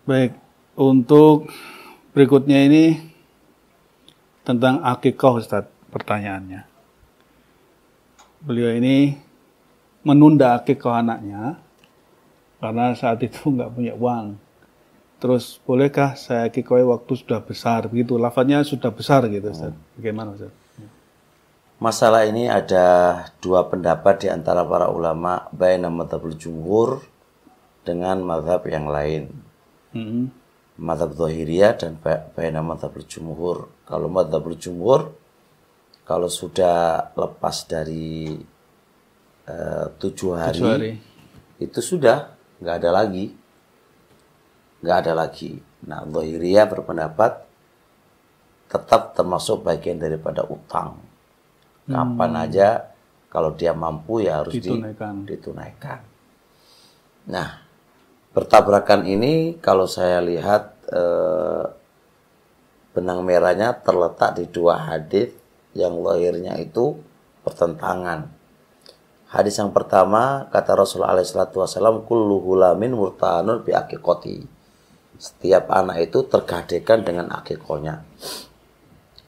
Baik, untuk berikutnya ini tentang akikah Ustaz, pertanyaannya. Beliau ini menunda akikah anaknya karena saat itu nggak punya uang. Terus bolehkah saya akikah waktu sudah besar begitu? Lafadznya sudah besar gitu Ustaz. Bagaimana Ustaz? Masalah ini ada dua pendapat di antara para ulama, baina madzhabul jumhur dengan mazhab yang lain. Mazhab Zahiriyah dan baina madzhabul jumhur. Kalau madzhabul jumhur, kalau sudah lepas dari 7 hari, itu sudah nggak ada lagi. Nah, Zahiriyah berpendapat tetap termasuk bagian daripada utang. Kapan aja kalau dia mampu ya harus ditunaikan. Nah, bertabrakan ini kalau saya lihat benang merahnya terletak di dua hadis yang lahirnya itu pertentangan. Hadis yang pertama kata Rasulullah SAW, kullu hulamin murtahanun bi aqiqati. Setiap anak itu tergadekan dengan akikohnya.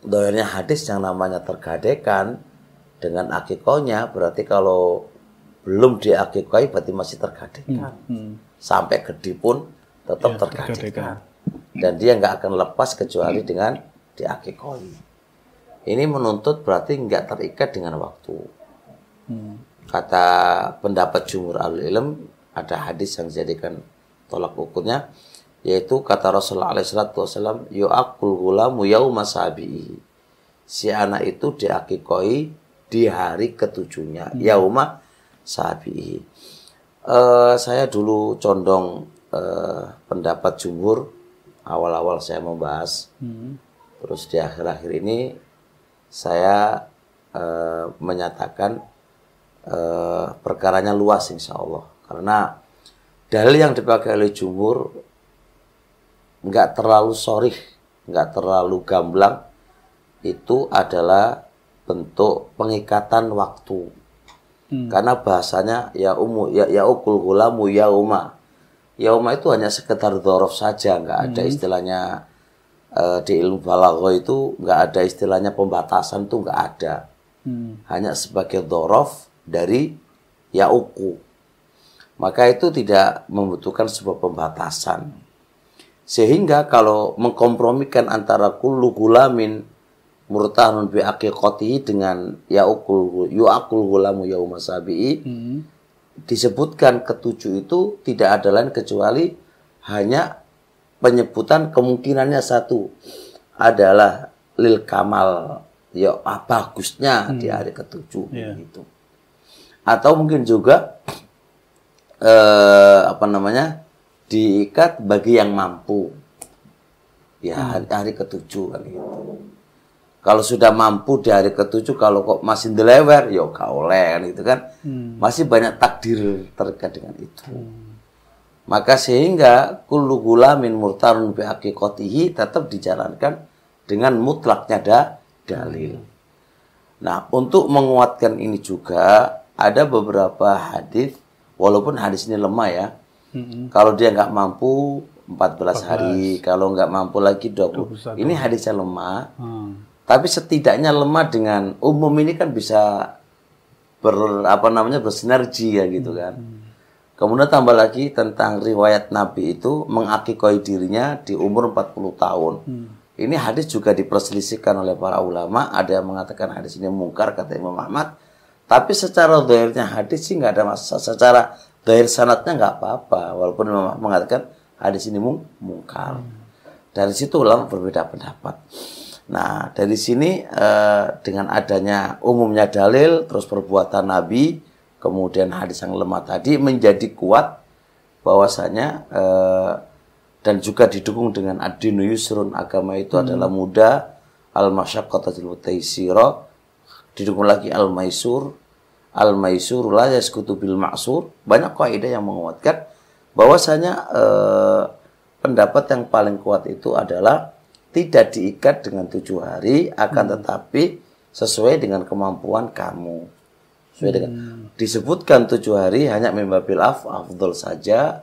Doanya hadis yang namanya tergadekan dengan akikohnya berarti kalau belum diakikohi berarti masih tergadekan. Sampai gede pun tetap tergadekan. Dan dia nggak akan lepas kecuali dengan diakikohi. Ini menuntut berarti nggak terikat dengan waktu. Kata pendapat jumhur al-ilm, ada hadis yang dijadikan tolak ukurnya, yaitu kata Rasulullah SAW, yu'akul gulamu yauma sabi'i. Si anak itu diakikoi di hari ketujuhnya, yauma sabi'i. Saya dulu condong pendapat jumhur, awal-awal saya membahas, terus di akhir-akhir ini saya menyatakan perkaranya luas insya Allah. Karena dalil yang dipakai oleh jumhur nggak terlalu sorih, nggak terlalu gamblang, itu adalah bentuk pengikatan waktu. Karena bahasanya ya ukul gulamu yauma. Yauma itu hanya sekedar dzaraf saja, nggak ada istilahnya di ilmu balaghah itu nggak ada istilahnya pembatasan, tuh nggak ada. Hanya sebagai dzaraf dari yauku. Maka itu tidak membutuhkan sebuah pembatasan. Sehingga kalau mengkompromikan antara kullu gulamin murtahanun bi aqiqatihi dengan yu'akul gulamu yauma sabi'i, disebutkan ketujuh itu tidak ada lain kecuali hanya penyebutan kemungkinannya satu adalah lil kamal, ya bagusnya di hari ketujuh gitu. Atau mungkin juga diikat bagi yang mampu ya hari ketujuh kan gitu. Kalau sudah mampu di hari ketujuh, kalau kok masih delewer ya gak oleh kan gitu kan. Masih banyak takdir terkait dengan itu. Maka sehingga kullu gulamin murtarun bi aqiqatihi tetap dijalankan dengan mutlaknya dalil. Nah, untuk menguatkan ini juga ada beberapa hadis, walaupun hadis ini lemah ya. Kalau dia nggak mampu 14 hari, kalau nggak mampu lagi 20. Ini hadisnya lemah. Tapi setidaknya lemah dengan umum ini kan bisa bersinergi ya gitu kan. Kemudian tambah lagi tentang riwayat Nabi itu mengakikoi dirinya di umur 40 tahun. Ini hadis juga diperselisihkan oleh para ulama. Ada yang mengatakan hadis ini mungkar kata Imam Ahmad. Tapi secara zahirnya hadis sih nggak ada masalah. Secara zahir sanadnya nggak apa-apa. Walaupun Imam Ahmad mengatakan hadis ini mungkar. Dari situ ulama berbeda pendapat. Nah, dari sini dengan adanya umumnya dalil, terus perbuatan Nabi, kemudian hadis yang lemah tadi menjadi kuat bahwasanya dan juga didukung dengan ad-dinu yusrun, agama itu adalah mudah, al-masyaqqatu taysira, didukung lagi al-maisur la yasqutu bil ma'sur. Banyak kaidah yang menguatkan bahwasanya pendapat yang paling kuat itu adalah tidak diikat dengan 7 hari, akan tetapi sesuai dengan kemampuan kamu. Sesuai dengan disebutkan 7 hari hanya mimbabil afdol saja,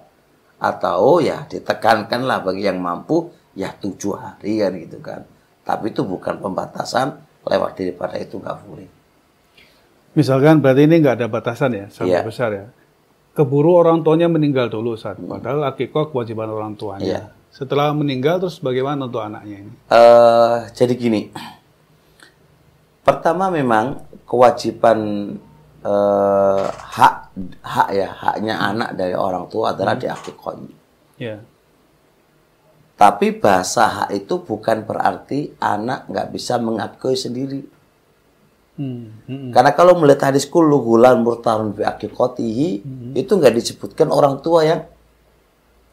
atau ya ditekankanlah bagi yang mampu ya 7 hari kan gitu kan. Tapi itu bukan pembatasan, lewat daripada itu nggak boleh. Misalkan berarti ini nggak ada batasan ya, sampai Iya. besar ya. Keburu orang tuanya meninggal dulu saat, padahal akikah kewajiban orang tuanya. Iya. Setelah meninggal terus bagaimana untuk anaknya ini? Jadi gini, pertama memang kewajiban haknya anak dari orang tua adalah diakikahi. Ya. Tapi bahasa hak itu bukan berarti anak nggak bisa mengakikoi sendiri. Karena kalau melihat hadis kullu ghulam murtahrun bi aqiqatihi, itu nggak disebutkan orang tua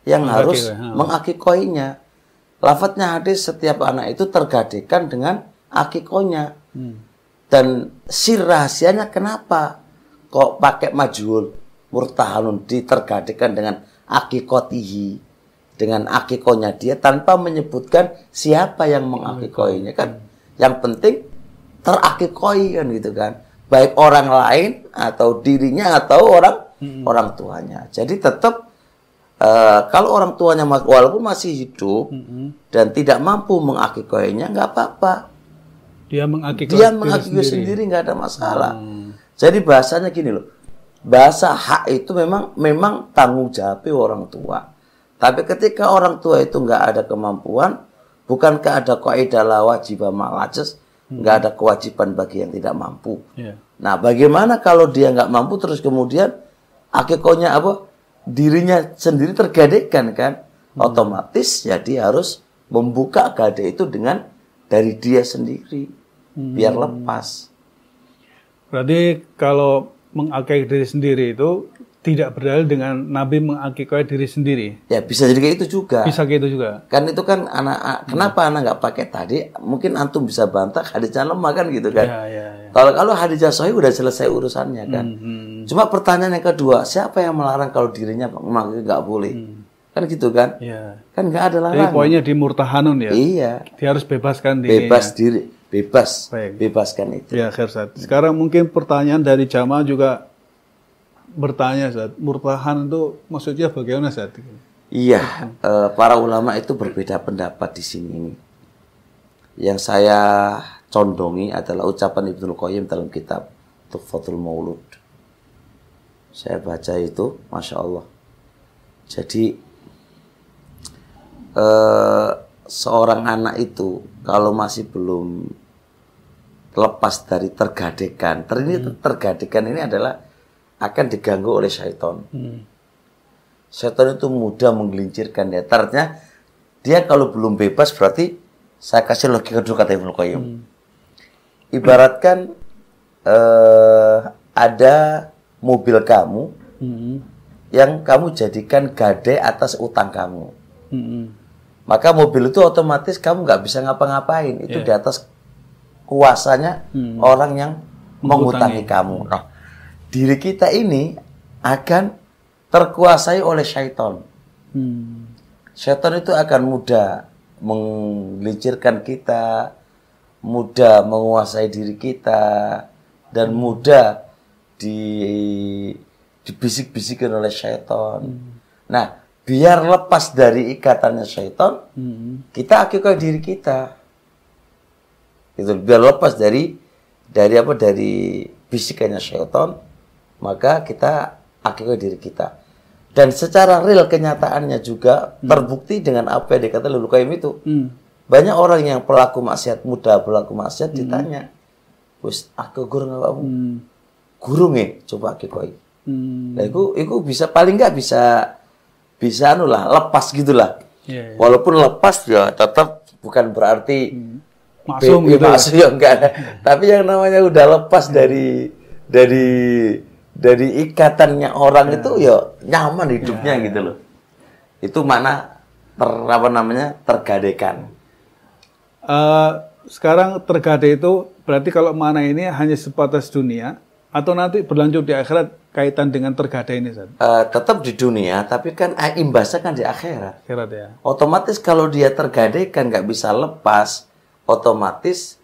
yang harus mengakikoinya. Lafadznya hadis setiap anak itu tergadekan dengan akikonya. Dan sir rahasianya kenapa kok pakai majhul murtahanun ditergadekan dengan akikotihi, dengan akikonya dia tanpa menyebutkan siapa yang mengakikoinya kan. Yang penting terakikoi kan gitu kan, baik orang lain atau dirinya atau orang tuanya. Jadi tetap kalau orang tuanya walaupun masih hidup dan tidak mampu mengakikoinya nggak apa-apa. Dia mengakikoi sendiri nggak ada masalah. Jadi bahasanya gini loh, bahasa hak itu memang tanggung jawab orang tua. Tapi ketika orang tua itu nggak ada kemampuan, bukankah ada kaidah la wajiba ma'al ajz? Nggak ada kewajiban bagi yang tidak mampu. Nah, bagaimana kalau dia nggak mampu terus kemudian akikohnya apa? Dirinya sendiri tergadekan kan? Otomatis ya dia harus membuka gade itu dengan dari dia sendiri biar lepas. Berarti kalau mengakikoi diri sendiri itu tidak berdalil dengan Nabi mengakikoi diri sendiri. Ya bisa jadi kayak itu juga. Bisa kayak itu juga. Kan itu kan kenapa anak nggak pakai tadi? Mungkin antum bisa bantah hadisnya lemah kan gitu kan. Ya. Kalau hadisnya sahih udah selesai urusannya kan. Cuma pertanyaan yang kedua, siapa yang melarang kalau dirinya memakai nggak boleh? Kan gitu kan? Ya. Kan nggak ada larangan. Jadi poinnya di murtahanun ya. Iya. Dia harus bebaskan dirinya. Bebaskan itu. Ya, Khair. Sekarang mungkin pertanyaan dari jamaah juga bertanya, Ustaz, murtahan itu maksudnya bagaimana, Ustaz? Iya, para ulama itu berbeda pendapat di sini ini. Yang saya condongi adalah ucapan Ibnu Qayyim dalam kitab Tuhfatul Maulud. Saya baca itu, Masya Allah. Jadi, seorang anak itu kalau masih belum lepas dari tergadekan, tergadekan ini adalah akan diganggu oleh syaitan. Syaitan itu mudah menggelincirkan dia. Artinya dia kalau belum bebas berarti saya kasih logika dulu kata Ibnu Qayyim. Ibaratkan ada mobil kamu yang kamu jadikan gade atas utang kamu. Maka mobil itu otomatis kamu nggak bisa ngapa-ngapain. Itu di atas kuasanya orang yang mengutangi kamu. Nah, diri kita ini akan terkuasai oleh syaitan. Syaitan itu akan mudah menggelincirkan kita, mudah menguasai diri kita, dan mudah dibisik-bisikin oleh syaitan. Nah, biar lepas dari ikatannya syaitan, kita akikah diri kita. Itu biar lepas dari bisikannya syaitan, maka kita akikah diri kita. Dan secara real kenyataannya juga terbukti dengan apa yang dikatakan Ibnu Qayyim itu. Banyak orang yang pelaku maksiat, muda pelaku maksiat ditanya, "Wis aku guru nggak kamu?" Guru nggih, coba akikah. Nah, itu bisa paling nggak bisa lepas gitulah. Walaupun lepas ya tetap bukan berarti maksum gitu. Maksum ya enggak. Tapi yang namanya udah lepas dari ikatannya orang itu ya nyaman hidupnya gitu loh. Itu mana tergadekan. Sekarang tergade itu berarti kalau mana ini hanya sebatas dunia atau nanti berlanjut di akhirat kaitan dengan tergade ini, Ustaz? Tetap di dunia, tapi kan imbasnya kan di akhirat. Akhirat ya. Otomatis kalau dia tergadekan nggak bisa lepas, otomatis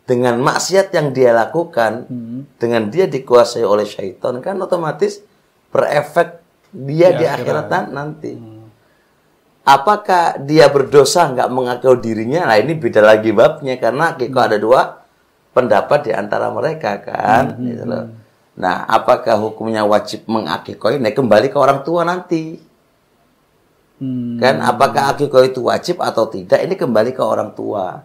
dengan maksiat yang dia lakukan, dengan dia dikuasai oleh syaitan, kan otomatis berefek Dia di akhirat nanti. Apakah dia berdosa nggak mengakui dirinya? Nah ini beda lagi babnya karena akikah ada dua pendapat di antara mereka kan. Gitu loh. Nah apakah hukumnya wajib mengakikah? Nah kembali ke orang tua nanti. Kan apakah akikah itu wajib atau tidak? Ini kembali ke orang tua.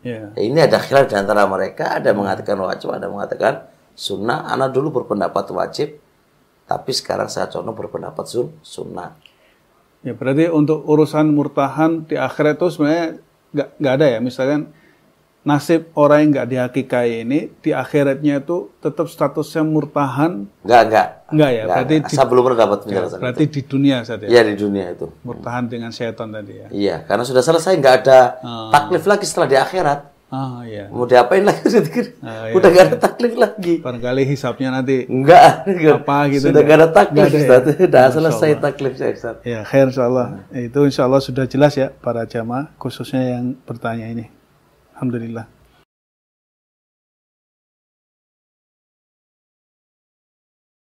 Yeah. Ini ada khilaf di antara mereka. Ada mengatakan wajib, ada mengatakan sunnah. Anak dulu berpendapat wajib, tapi sekarang saya condong berpendapat sunnah. Ya berarti untuk urusan murtahan di akhirat itu sebenarnya nggak ada ya. Misalkan nasib orang yang nggak dihakikai ini di akhiratnya itu tetap statusnya murtahan. Enggak ya. Berarti saya belum pernah dapat penjelasan. Berarti itu di dunia saja. Iya di dunia itu. Murtahan dengan syaitan tadi ya. Iya karena sudah selesai nggak ada taklif lagi setelah di akhirat. Iya. Mau diapain lagi? Iya. Udah gak ada taklif lagi. Barangkali hisapnya nanti enggak apa gitu. Sudah gak ada taklif, Ustaz. Ya? Sudah selesai taklifnya, Ustaz. Ya, khair insyaallah. Itu insyaallah sudah jelas ya para jamaah khususnya yang bertanya ini. Alhamdulillah.